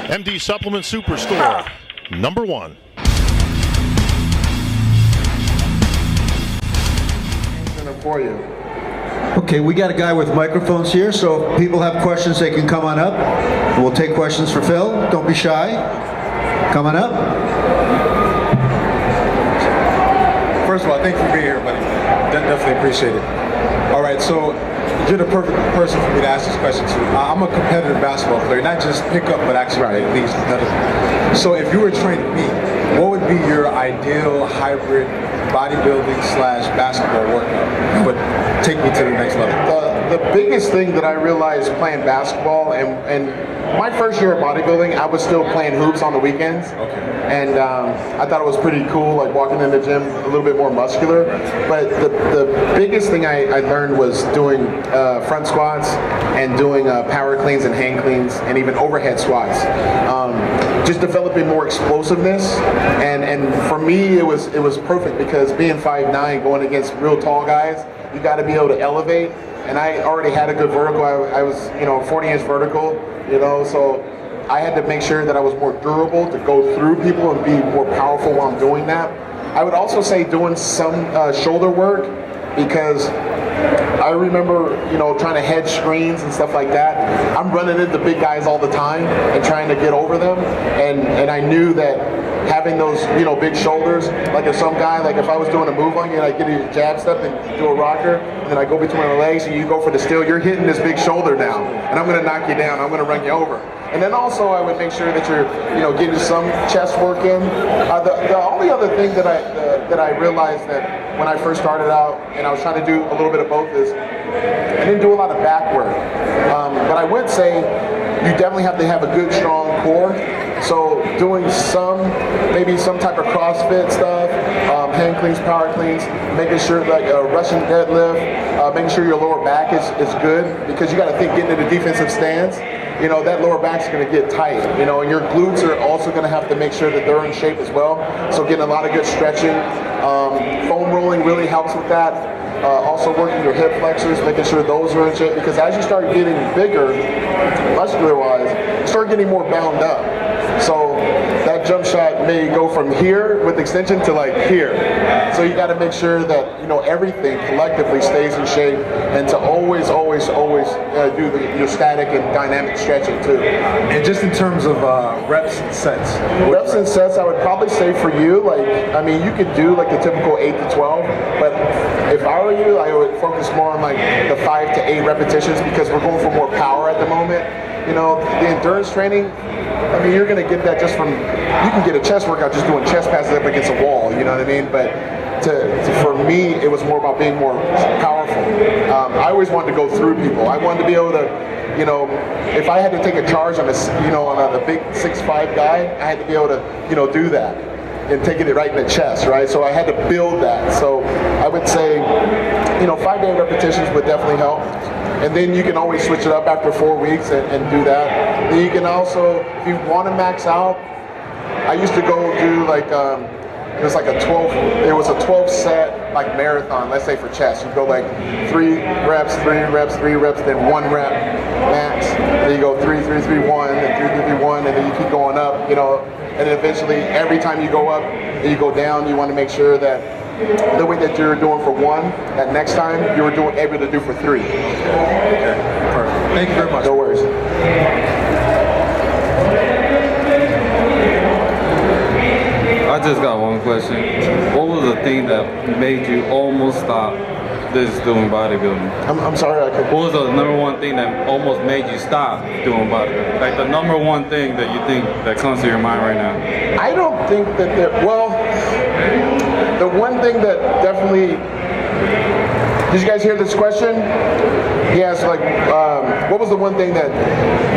MD Supplement Superstore, number 1. For you. Okay, we got a guy with microphones here, so if people have questions, they can come on up. We'll take questions for Phil. Don't be shy. Come on up. First of all, thank you for being here, buddy. Definitely appreciate it. All right, so you're the perfect person for me to ask this question to. I'm a competitive basketball player, not just pickup, but actually at least competitive. So if you were training me, what would be your ideal hybrid bodybuilding / basketball workout that would take me to the next level? The biggest thing that I realized playing basketball, and my first year of bodybuilding, I was still playing hoops on the weekends. Okay. And I thought it was pretty cool, like walking in the gym a little bit more muscular. But the biggest thing I learned was doing front squats and doing power cleans and hand cleans and even overhead squats. Just developing more explosiveness, and for me it was perfect because being 5'9", going against real tall guys, you got to be able to elevate. And I already had a good vertical. I was 40-inch vertical, so I had to make sure that I was more durable to go through people and be more powerful while I'm doing that. I would also say doing some shoulder work, because I remember, trying to head screens and stuff like that. I'm running into big guys all the time and trying to get over them, and I knew that having those, big shoulders, like if some guy, like if I was doing a move on you and I get a jab step and do a rocker, and then I go between my legs and you go for the steal, you're hitting this big shoulder now, and I'm going to knock you down, I'm going to run you over. And then also I would make sure that you're, getting some chest work in. The only other thing that I realized that when I first started out, and I was trying to do a little bit of both, is I didn't do a lot of back work. But I would say you definitely have to have a good, strong core. So doing maybe some type of CrossFit stuff, hand cleans, power cleans, making sure like a Russian deadlift, making sure your lower back is good, because you got to think getting into the defensive stance, that lower back's going to get tight, and your glutes are also going to have to make sure that they're in shape as well. So getting a lot of good stretching, foam rolling really helps with that. Also working your hip flexors, making sure those are in shape, because as you start getting bigger, muscular-wise, you start getting more bound up. So that jump shot may go from here with extension to like here. So you got to make sure that everything collectively stays in shape, and to always do your static and dynamic stretching too. And just in terms of reps and sets. Reps and sets, I would probably say for you, you could do like the typical 8 to 12, but if I were you, I would focus more on like the 5 to 8 repetitions, because we're going for more power at the moment. The endurance training, you're going to get that just from, you can get a chest workout just doing chest passes up against a wall, you know what I mean? But for me, it was more about being more powerful. I always wanted to go through people. I wanted to be able to, if I had to take a charge on a big 6'5" guy, I had to be able to, do that and taking it right in the chest, right? So I had to build that. So I would say, 5 to 8 repetitions would definitely help. And then you can always switch it up after 4 weeks and do that. Then you can also, if you want to max out, I used to go do like, it was a 12 set like marathon, let's say for chest. You go like 3 reps, 3 reps, 3 reps, then 1 rep max. Then you go 3, 3, 3, 1, and 3, 3, 3, 1, and then you keep going up, and then eventually every time you go up and you go down, you want to make sure that the way that you're doing for 1, that next time you were able to do for 3. Okay, perfect. Thank you very much. No worries. I just got one question. What was the thing that made you almost stop doing bodybuilding? I'm sorry, I couldn't. What was the number one thing that almost made you stop doing bodybuilding? Like the number one thing that you think that comes to your mind right now? I don't think that the one thing that definitely, did you guys hear this question? He asked what was the one thing that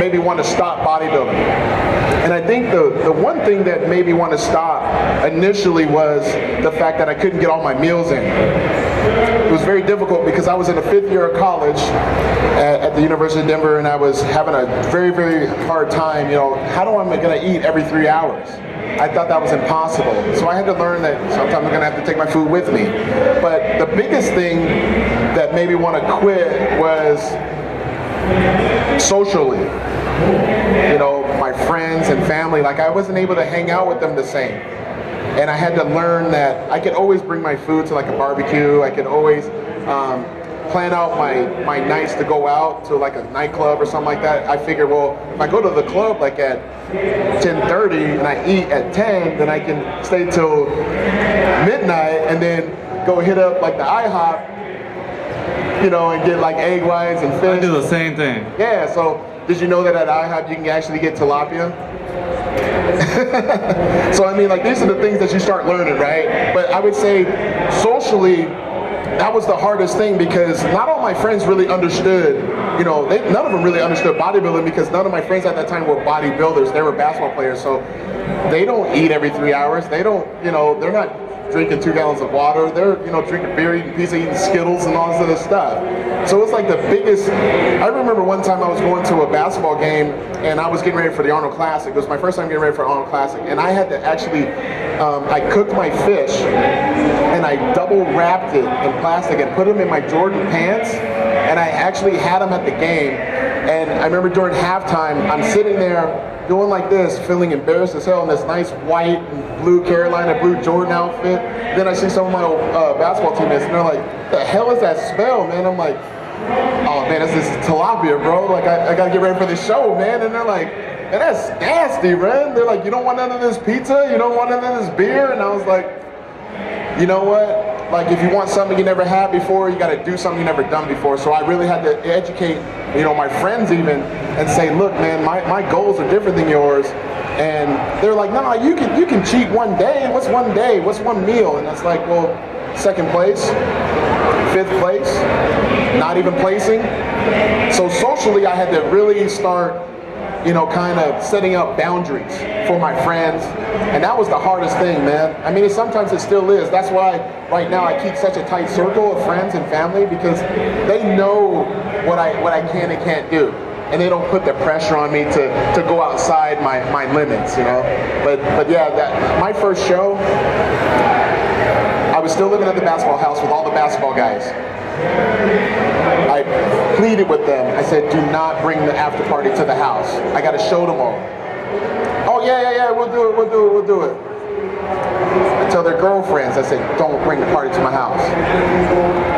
made me want to stop bodybuilding? And I think the one thing that made me want to stop initially was the fact that I couldn't get all my meals in. It was very difficult because I was in the 5th year of college at the University of Denver, and I was having a very, very hard time, how am I going to eat every 3 hours? I thought that was impossible. So I had to learn that sometimes I'm going to have to take my food with me. But the biggest thing that made me want to quit was socially. you know, my friends and family, like I wasn't able to hang out with them the same. And I had to learn that I could always bring my food to like a barbecue. I could always plan out my nights to go out to like a nightclub or something like that. I figured, well, if I go to the club like at 10:30 and I eat at 10, then I can stay till midnight and then go hit up like the IHOP, you know, and get like egg whites and fish. I do the same thing. Yeah, so did you know that at IHOP you can actually get tilapia? So I mean, like, these are the things that you start learning, right? But I would say socially, that was the hardest thing, because not all my friends really understood, you know, none of them really understood bodybuilding, because none of my friends at that time were bodybuilders. They were basketball players, so they don't eat every 3 hours. They don't, you know, they're not drinking 2 gallons of water. They're, you know, drinking beer, eating pizza, eating Skittles and all this other stuff. So it's like the biggest. I remember one time I was going to a basketball game and I was getting ready for the Arnold Classic. It was my first time getting ready for Arnold Classic, and I had to actually, I cooked my fish and I double wrapped it in plastic and put them in my Jordan pants, and I actually had them at the game. And I remember during halftime, I'm sitting there doing like this, feeling embarrassed as hell in this nice white and blue Carolina blue Jordan outfit. Then I see some of my basketball teammates, and they're like, "The hell is that smell, man?" I'm like, "Oh man, it's this tilapia, bro. Like I gotta get ready for this show, man." And they're like, "Man, that's nasty, man." They're like, "You don't want none of this pizza? You don't want none of this beer?" And I was like, you know what? Like, if you want something you never had before, you got to do something you never done before. So I really had to educate, you know, my friends even, and say, look, man, my goals are different than yours. And they're like, no, you can cheat one day. What's one day? What's one meal? And it's like, well, second place, fifth place, not even placing. So socially, I had to really start, you know, kind of setting up boundaries for my friends. And that was the hardest thing, man. I mean, sometimes it still is. That's why right now I keep such a tight circle of friends and family, because they know what I can and can't do. And they don't put the pressure on me to go outside my limits, you know. But yeah, my first show, I was still living at the basketball house with all the basketball guys. I pleaded with them. I said, do not bring the after party to the house. I got to show them all. Oh, yeah, we'll do it. I tell their girlfriends, I said, don't bring the party to my house.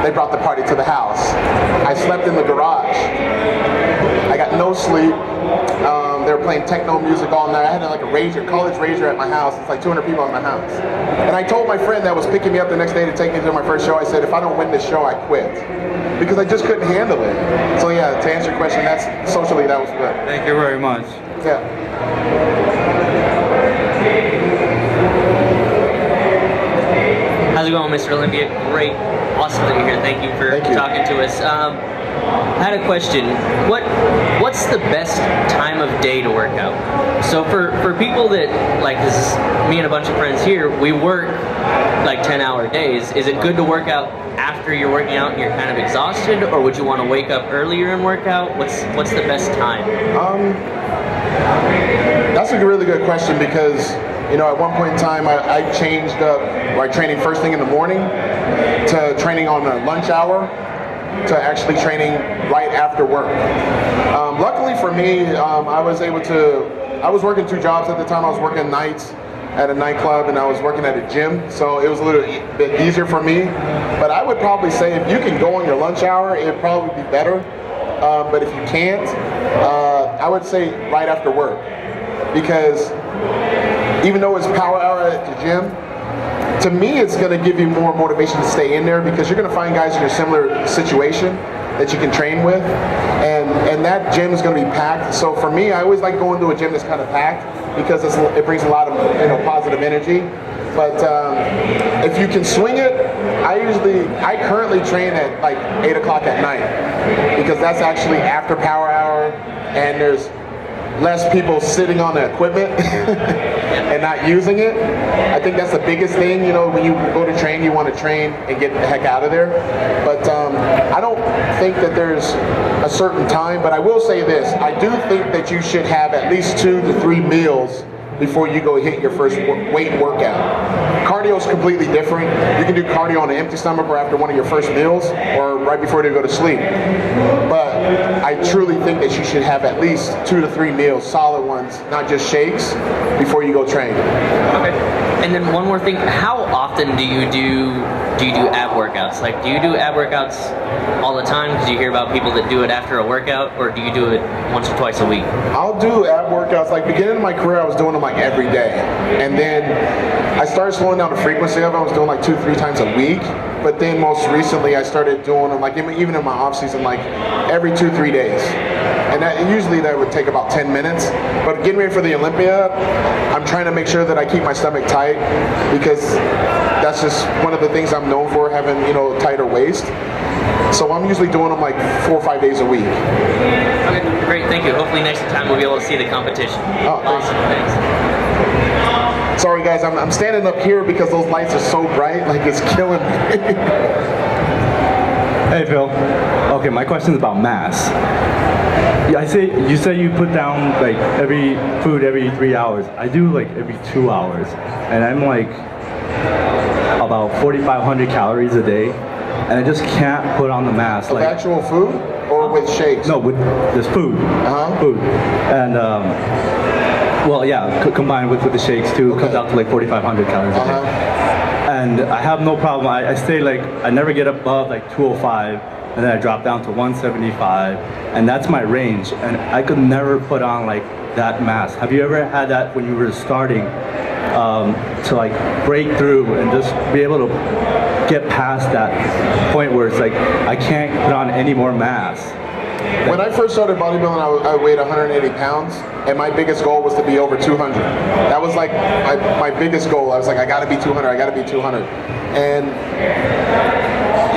They brought the party to the house. I slept in the garage. I got no sleep. They were playing techno music all night. I had like a college rager at my house. It's like 200 people at my house. And I told my friend that was picking me up the next day to take me to my first show, I said, if I don't win this show, I quit. Because I just couldn't handle it. So yeah, to answer your question, that's socially, that was good. Thank you very much. Yeah. How's it going, Mr. Olympia? Great. Awesome that you're here. Thank you for talking to us. I had a question. What's the best time of day to work out? So for people that, like, this is me and a bunch of friends here, we work like 10-hour days. Is it good to work out after you're working out and you're kind of exhausted, or would you want to wake up earlier and work out? What's the best time? That's a really good question, because, you know, at one point in time I changed up, like, training first thing in the morning to training on a lunch hour to actually training right after work. Luckily for me, I was working 2 jobs at the time. I was working nights at a nightclub and I was working at a gym, so it was a little bit easier for me. But I would probably say if you can go on your lunch hour, it'd probably be better. But if you can't, I would say right after work, because even though it's power hour at the gym, to me it's going to give you more motivation to stay in there, because you're going to find guys in a similar situation that you can train with, and that gym is going to be packed. So for me, I always like going to a gym that's kind of packed, because it brings a lot of, you know, positive energy. But if you can swing it, I currently train at like 8 o'clock at night, because that's actually after power hour and there's less people sitting on the equipment and not using it. I think that's the biggest thing. You know, when you go to train, you want to train and get the heck out of there. But I don't think that there's a certain time, but I will say this. I do think that you should have at least 2 to 3 meals before you go hit your first weight workout. Cardio is completely different. You can do cardio on an empty stomach or after one of your first meals or right before you go to sleep. But I truly think that you should have at least 2 to 3 meals, solid ones, not just shakes, before you go train. Okay. And then one more thing, how often do you do ab workouts? Like, do you do ab workouts all the time? Because you hear about people that do it after a workout, or do you do it once or twice a week? I'll do ab workouts. Like, beginning of my career, I was doing them like every day. And then I started slowing down the frequency of them. I was doing like 2-3 times a week. But then most recently, I started doing them like even in my off season, like every 2-3 days. And usually that would take about 10 minutes. But getting ready for the Olympia, I'm trying to make sure that I keep my stomach tight, because that's just one of the things I'm known for, having, you know, tighter waist. So I'm usually doing them like 4 or 5 days a week. Okay, great, thank you. Hopefully next time we'll be able to see the competition. Oh, thanks. Awesome, thanks. Sorry guys, I'm standing up here because those lights are so bright, like it's killing me. Hey Phil. Okay, my question is about mass. Yeah, you say you put down like every 3 hours. I do like every 2 hours, and I'm like about 4,500 calories a day, and I just can't put on the mass. Of like actual food or with shakes? No, with this food. Food, and well, yeah, combined with the shakes too, it comes out to like 4,500 calories a day. And I have no problem. I stay like, I never get above like 205, and then I drop down to 175, and that's my range. And I could never put on like that mass. Have you ever had that when you were starting to like break through and just be able to get past that point where it's like, I can't put on any more mass? When I first started bodybuilding, I weighed 180 pounds, and my biggest goal was to be over 200. That was like my biggest goal. I was like, I gotta be 200, I gotta be 200. And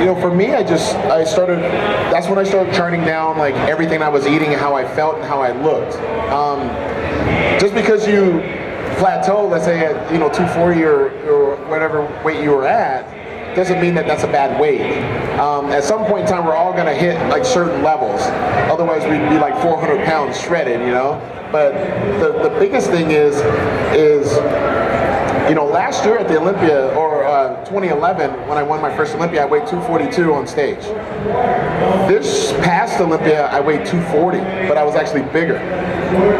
you know, for me, that's when I started charting down like everything I was eating and how I felt and how I looked. Just because you plateau, let's say at 240 or whatever weight you were at, doesn't mean that that's a bad weight. At some point in time, we're all gonna hit like certain levels. Otherwise, we'd be like 400 pounds shredded, you know? But the biggest thing is, you know, last year at the Olympia, or 2011, when I won my first Olympia, I weighed 242 on stage. This past Olympia, I weighed 240, but I was actually bigger.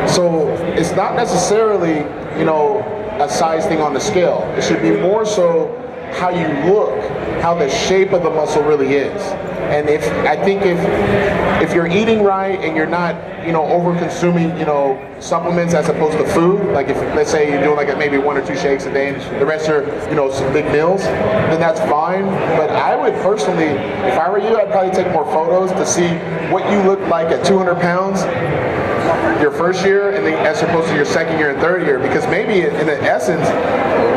So it's not necessarily, you know, a size thing on the scale. It should be more so how you look, how the shape of the muscle really is. And I think if you're eating right and you're not, you know, over consuming, you know, supplements as opposed to food, like if let's say you're doing like maybe 1 or 2 shakes a day and the rest are, you know, some big meals, then that's fine. But I would personally, if I were you, I'd probably take more photos to see what you look like at 200 pounds your first year and then as opposed to your second year and third year, because maybe in essence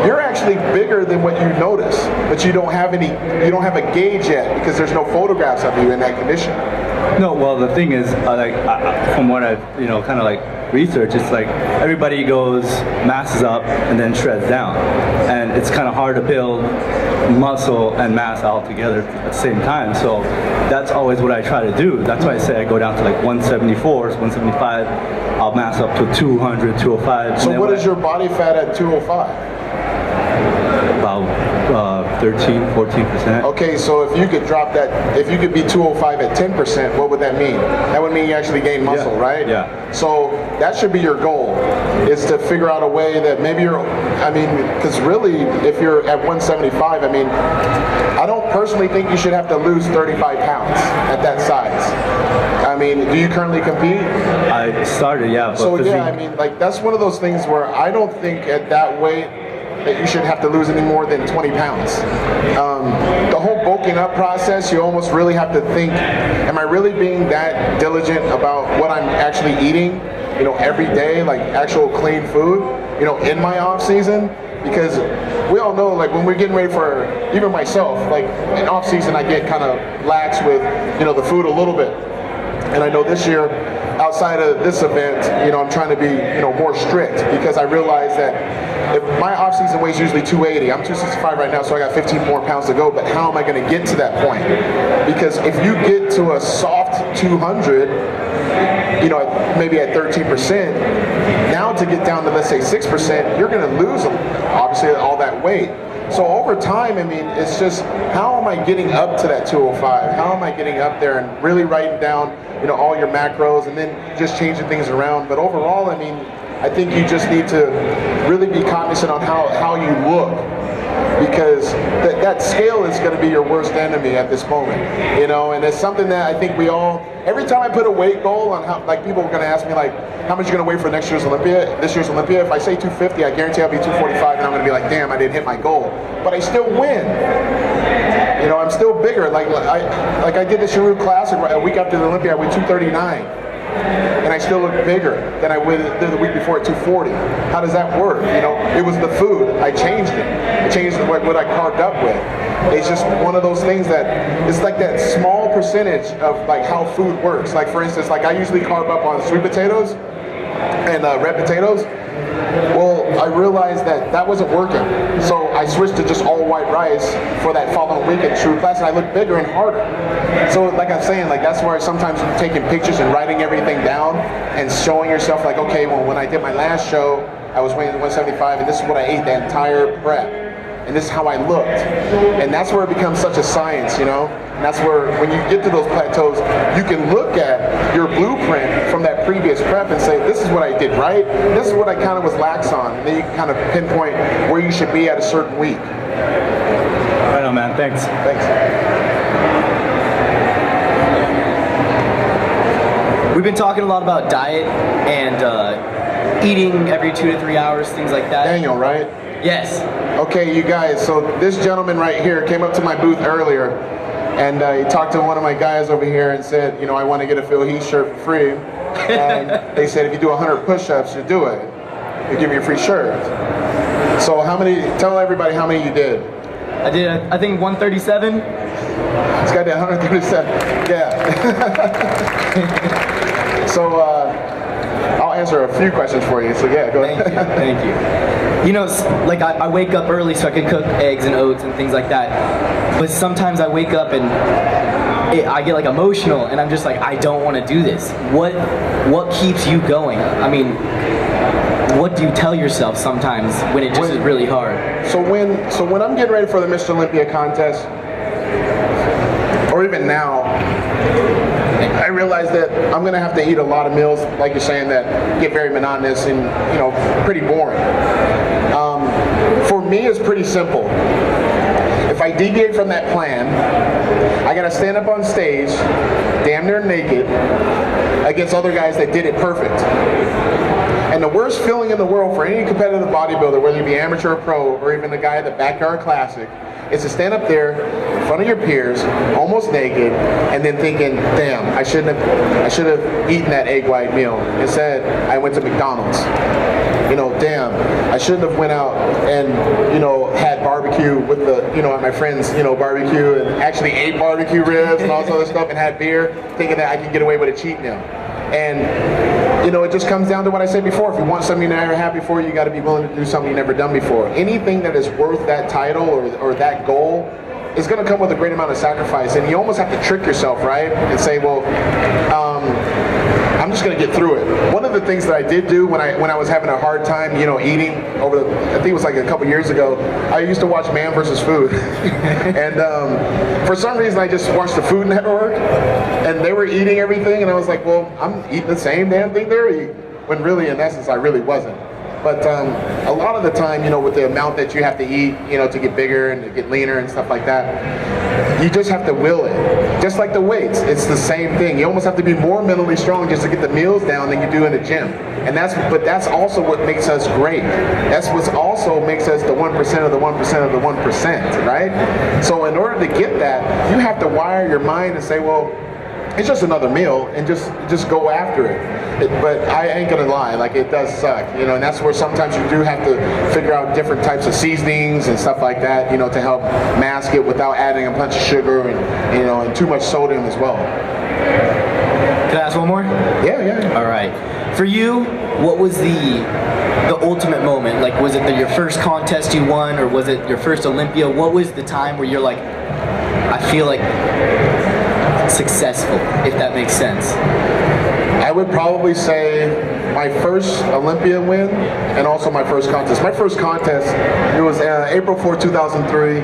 you're actually bigger than what you notice, but you don't have a gauge yet because there's no photographs of you in that condition. No, well the thing is, from what I've kind of like researched, it's like everybody goes masses up and then shreds down, and it's kind of hard to build muscle and mass all together at the same time. So that's always what I try to do. That's why I say I go down to like 174, 175. I'll mass up to 200, 205. So what is your body fat at 205? About 13, 14%. Okay, so if you could drop that, if you could be 205 at 10%, what would that mean? That would mean you actually gain muscle, right? Yeah. So that should be your goal, is to figure out a way that maybe because really, if you're at 175, I mean, I don't personally think you should have to lose 35 pounds at that size. I mean, do you currently compete? I started, yeah. So yeah, I mean, like that's one of those things where I don't think at that weight that you should have to lose any more than 20 pounds. The whole bulking up process, you almost really have to think, am I really being that diligent about what I'm actually eating, you know, every day, like actual clean food, you know, in my off season? Because we all know, like when we're getting ready for, even myself, like in off season I get kind of lax with, you know, the food a little bit. And I know this year, outside of this event, you know, I'm trying to be, you know, more strict, because I realize that if my off-season weight is usually 280, I'm 265 right now, so I got 15 more pounds to go, but how am I going to get to that point? Because if you get to a soft 200, you know, maybe at 13%. Now to get down to, let's say, 6%, you're going to lose, obviously, all that weight. So over time, I mean, it's just, how am I getting up to that 205? How am I getting up there and really writing down, you know, all your macros and then just changing things around? But overall, I mean, I think you just need to really be cognizant on how you look, because that scale is going to be your worst enemy at this moment, you know. And it's something that I think we all, every time I put a weight goal on how, like, people are going to ask me, like, how much are you going to weigh for this year's Olympia? If I say 250, I guarantee I'll be 245, and I'm going to be like, damn, I didn't hit my goal. But I still win. You know, I'm still bigger. Like I did the Shiru Classic a week after the Olympia, I weighed 239. And I still look bigger than I did the week before at 240. How does that work? You know, it was the food. I changed it. I changed what I carved up with. It's just one of those things that it's like that small percentage of like how food works. Like for instance, like I usually carve up on sweet potatoes and red potatoes. Well, I realized that wasn't working. So I switched to just all white rice for that following week at True Class, and I looked bigger and harder. So like I'm saying, like that's where sometimes you're taking pictures and writing everything down and showing yourself like, okay, well, when I did my last show, I was weighing 175, and this is what I ate the entire prep. And this is how I looked. And that's where it becomes such a science, you know? And that's where, when you get to those plateaus, you can look at your blueprint from that previous prep and say, this is what I did right, this is what I kind of was lax on. And then you can kind of pinpoint where you should be at a certain week. Right on, man. Thanks. Thanks. We've been talking a lot about diet and eating every 2 to 3 hours, things like that. Daniel, right? Yes. Okay, you guys, so this gentleman right here came up to my booth earlier, and he talked to one of my guys over here and said, you know, I want to get a Phil Heath shirt for free. And they said, if you do 100 push-ups, you do it. They give you a free shirt. So how many, tell everybody how many you did. I did, I think, 137. This guy did 137, yeah. So I'll answer a few questions for you, so yeah, go ahead. Thank you. You know, like I wake up early so I can cook eggs and oats and things like that. But sometimes I wake up and I get like emotional and I'm just like, I don't want to do this. What keeps you going? I mean, what do you tell yourself sometimes when it just is really hard? So when I'm getting ready for the Mr. Olympia contest, or even now, I realize that I'm going to have to eat a lot of meals, like you're saying, that get very monotonous and, you know, pretty boring. For me, it's pretty simple. If I deviate from that plan, I got to stand up on stage, damn near naked, against other guys that did it perfect. And the worst feeling in the world for any competitive bodybuilder, whether you be amateur or pro, or even the guy at the Backyard Classic, is to stand up there in front of your peers, almost naked, and then thinking, damn, I should have eaten that egg white meal. Instead, I went to McDonald's. You know, damn, I shouldn't have went out and, you know, had barbecue with the, you know, my friends, you know, barbecue, and actually ate barbecue ribs and all this other stuff and had beer, thinking that I can get away with a cheat meal. And, you know, it just comes down to what I said before. If you want something you're never had before, you got to be willing to do something you've never done before. Anything that is worth that title or that goal is going to come with a great amount of sacrifice. And you almost have to trick yourself, right? And say, well, I'm just going to get through it. One of the things that I did do when I was having a hard time, you know, eating over I think it was like a couple years ago, I used to watch Man vs. Food. And for some reason, I just watched the Food Network, and they were eating everything, and I was like, well, I'm eating the same damn thing they're eating, when really, in essence, I really wasn't. But a lot of the time, you know, with the amount that you have to eat, you know, to get bigger and to get leaner and stuff like that, you just have to will it. Just like the weights, it's the same thing. You almost have to be more mentally strong just to get the meals down than you do in the gym. And but that's also what makes us great. That's what also makes us the 1% of the 1% of the 1%, right? So in order to get that, you have to wire your mind and say, well, it's just another meal, and just go after it. But I ain't gonna lie, like, it does suck, you know, and that's where sometimes you do have to figure out different types of seasonings and stuff like that, you know, to help mask it without adding a bunch of sugar and, you know, and too much sodium as well. Can I ask one more? Yeah. All right. For you, what was the ultimate moment? Like, was it your first contest you won, or was it your first Olympia? What was the time where you're like, I feel like successful, if that makes sense? I would probably say my first Olympian win and also my first contest. My first contest, it was April 4, 2003.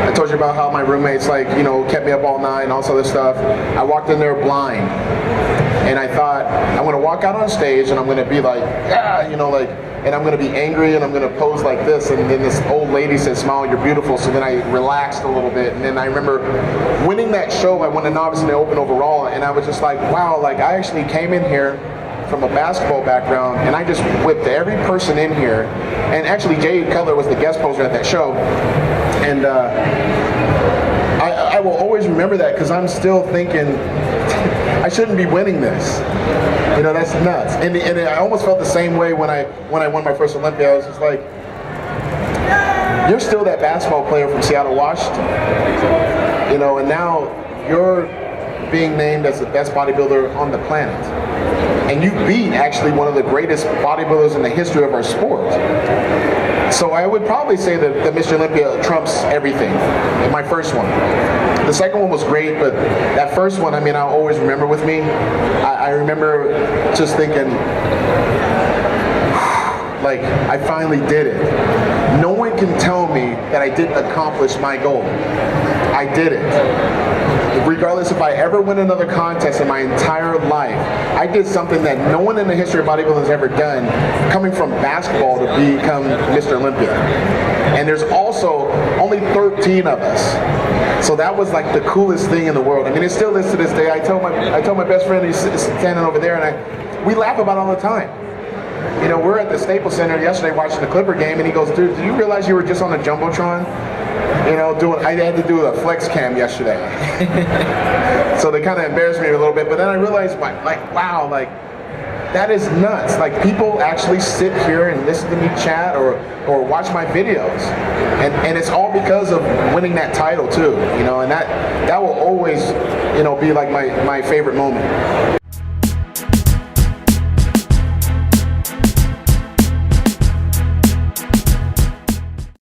I told you about how my roommates, like, you know, kept me up all night and all this other stuff. I walked in there blind. And I thought, I'm going to walk out on stage and I'm going to be like, yeah, you know, like, and I'm going to be angry and I'm going to pose like this. And then this old lady said, smile, you're beautiful. So then I relaxed a little bit. And then I remember winning that show. I won a novice and the open overall. And I was just like, wow, like I actually came in here from a basketball background and I just whipped every person in here. And actually Jay Cutler was the guest poser at that show. And I will always remember that because I'm still thinking, I shouldn't be winning this. You know, that's nuts. And I almost felt the same way when I won my first Olympia. I was just like, you're still that basketball player from Seattle, Washington. You know, and now you're being named as the best bodybuilder on the planet. And you beat actually one of the greatest bodybuilders in the history of our sport. So I would probably say that Mr. Olympia trumps everything in my first one. The second one was great, but that first one, I mean, I'll always remember with me. I remember just thinking, like, I finally did it. No one can tell me that I didn't accomplish my goal. I did it. Regardless if I ever win another contest in my entire life, I did something that no one in the history of bodybuilding has ever done, coming from basketball to become Mr. Olympia. And there's also only 13 of us. So that was like the coolest thing in the world. I mean, it still is to this day. I told my best friend, he's standing over there, and we laugh about it all the time. You know, we're at the Staples Center yesterday watching the Clipper game, and he goes, dude, did you realize you were just on the Jumbotron? You know, I had to do a flex cam yesterday. So they kind of embarrassed me a little bit, but then I realized, like, wow, like, that is nuts. Like, people actually sit here and listen to me chat or watch my videos. And it's all because of winning that title too, you know, and that will always, you know, be like my favorite moment.